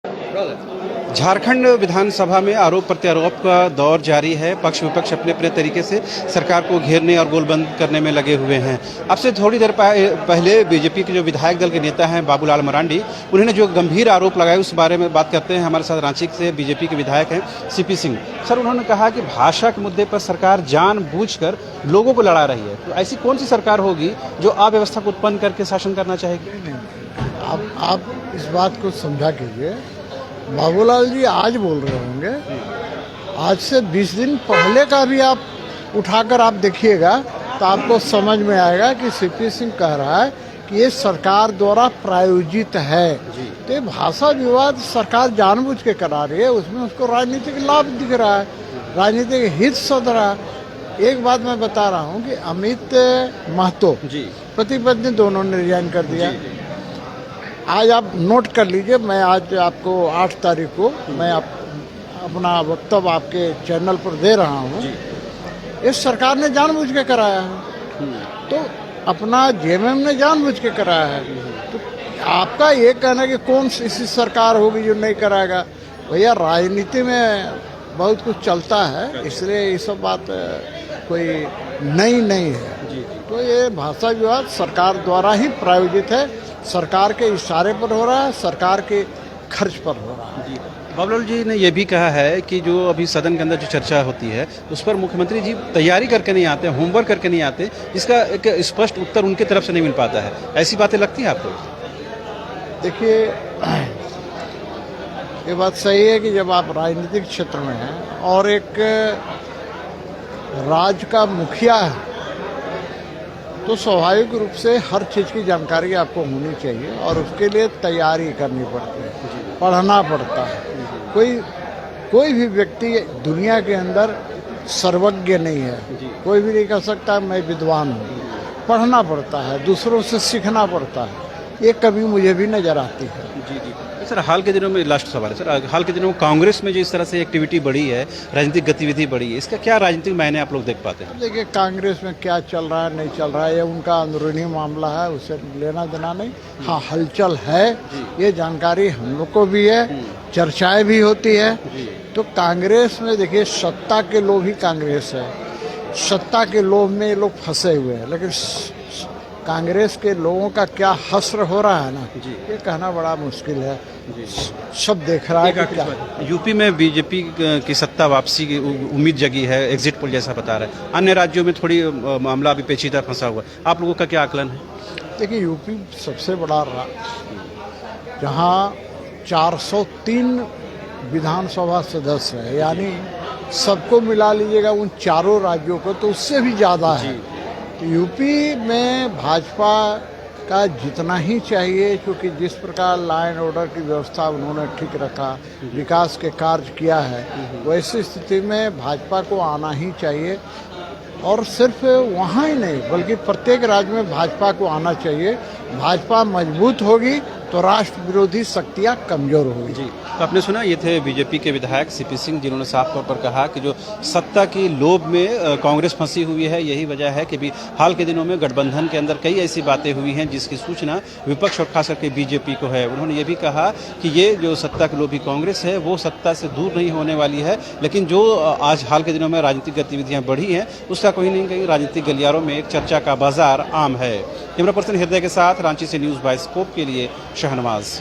झारखंड विधानसभा में आरोप प्रत्यारोप का दौर जारी है। पक्ष विपक्ष अपने अपने तरीके से सरकार को घेरने और गोलबंद करने में लगे हुए हैं। अब से थोड़ी देर पहले बीजेपी के जो विधायक दल के नेता हैं बाबूलाल मरांडी, उन्होंने जो गंभीर आरोप लगाए उस बारे में बात करते हैं। हमारे साथ रांची से बीजेपी के विधायक हैं सीपी सिंह। सर, उन्होंने कहा कि भाषा के मुद्दे पर सरकार जानबूझकर लोगों को लड़ा रही है। तो ऐसी कौन सी सरकार होगी जो अव्यवस्था को उत्पन्न करके शासन करना चाहेगी? आप इस बात को समझा कीजिए। बाबूलाल जी आज बोल रहे होंगे, आज से 20 दिन पहले का भी आप उठाकर आप देखिएगा तो आपको समझ में आएगा कि सीपी सिंह कह रहा है कि ये सरकार द्वारा प्रायोजित है। तो ये भाषा विवाद सरकार जानबूझ के करा रही है, उसमें उसको राजनीतिक लाभ दिख रहा है, राजनीतिक हित सध रहा है। एक बात मैं बता रहा हूँ कि अमित महतो पति पत्नी दोनों ने रिजाइन कर दिया। आज आप नोट कर लीजिए, मैं आज आपको 8 तारीख को मैं अपना वक्तव्य आपके चैनल पर दे रहा हूँ। इस सरकार ने जानबूझ के कराया है, तो अपना जेएमएम ने जानबूझ के कराया है। तो आपका ये कहना कि कौन सी सरकार होगी जो नहीं कराएगा? भैया, राजनीति में बहुत कुछ चलता है, इसलिए ये सब बात कोई नई नहीं है। तो ये भाषा विवाद सरकार द्वारा ही प्रायोजित है, सरकार के इशारे पर हो रहा है, सरकार के खर्च पर हो रहा है। बाबूलाल जी ने यह भी कहा है कि जो अभी सदन के अंदर जो चर्चा होती है उस पर मुख्यमंत्री जी तैयारी करके नहीं आते, होमवर्क करके नहीं आते, इसका एक स्पष्ट उत्तर उनकी तरफ से नहीं मिल पाता है। ऐसी बातें लगती हैं आपको? देखिए, ये बात सही है कि जब आप राजनीतिक क्षेत्र में हैं और एक राज्य का मुखिया है तो स्वाभाविक रूप से हर चीज़ की जानकारी आपको होनी चाहिए और उसके लिए तैयारी करनी पड़ती है, पढ़ना पड़ता है। कोई भी व्यक्ति दुनिया के अंदर सर्वज्ञ नहीं है, कोई भी नहीं कह सकता मैं विद्वान हूँ। पढ़ना पड़ता है, दूसरों से सीखना पड़ता है, ये कभी मुझे भी नज़र आती है। सर, हाल के दिनों में लास्ट सवाल है सर, हाल के दिनों में कांग्रेस में जो इस तरह से एक्टिविटी बढ़ी है, राजनीतिक गतिविधि बढ़ी है, इसका क्या राजनीतिक मायने आप लोग देख पाते हैं? देखिए, कांग्रेस में क्या चल रहा है नहीं चल रहा है ये उनका अंदरूनी मामला है, उससे लेना देना नहीं। हाँ, हलचल है, ये जानकारी हम लोग को भी है, चर्चाएं भी होती है। तो कांग्रेस में देखिए, सत्ता के लोभ ही कांग्रेस है, सत्ता के लोभ में ये लोग फंसे हुए हैं। लेकिन कांग्रेस के लोगों का क्या हश्र हो रहा है ना, ये कहना बड़ा मुश्किल है। सब देख रहा है कि क्या यूपी में बीजेपी की सत्ता वापसी की उम्मीद जगी है, एग्जिट पोल जैसा बता रहा है। अन्य राज्यों में थोड़ी मामला अभी पेचीदा फंसा हुआ है। आप लोगों का क्या आकलन है? देखिए, यूपी सबसे बड़ा जहाँ 403 विधानसभा सदस्य है, यानी सबको मिला लीजिएगा उन चारों राज्यों को तो उससे भी ज़्यादा है। यूपी में भाजपा का जितना ही चाहिए, क्योंकि जिस प्रकार लॉ एंड ऑर्डर की व्यवस्था उन्होंने ठीक रखा, विकास के कार्य किया है, वैसी स्थिति में भाजपा को आना ही चाहिए। और सिर्फ वहाँ ही नहीं बल्कि प्रत्येक राज्य में भाजपा को आना चाहिए। भाजपा मजबूत होगी तो राष्ट्र विरोधी शक्तियाँ कमज़ोर होगी। तो आपने सुना, ये थे बीजेपी के विधायक सीपी सिंह, जिन्होंने साफ तौर पर कहा कि जो सत्ता की लोभ में कांग्रेस फंसी हुई है, यही वजह है कि हाल के दिनों में गठबंधन के अंदर कई ऐसी बातें हुई हैं जिसकी सूचना विपक्ष और खास करके बीजेपी को है। उन्होंने ये भी कहा कि ये जो सत्ता की लोभी कांग्रेस है वो सत्ता से दूर नहीं होने वाली है, लेकिन जो आज हाल के दिनों में राजनीतिक गतिविधियाँ बढ़ी हैं उसका कहीं नहीं कहीं राजनीतिक गलियारों में एक चर्चा का बाजार आम है। कैमरा पर्सन हृदय के साथ रांची से न्यूज़ बाय स्कोप के लिए शहनवाज।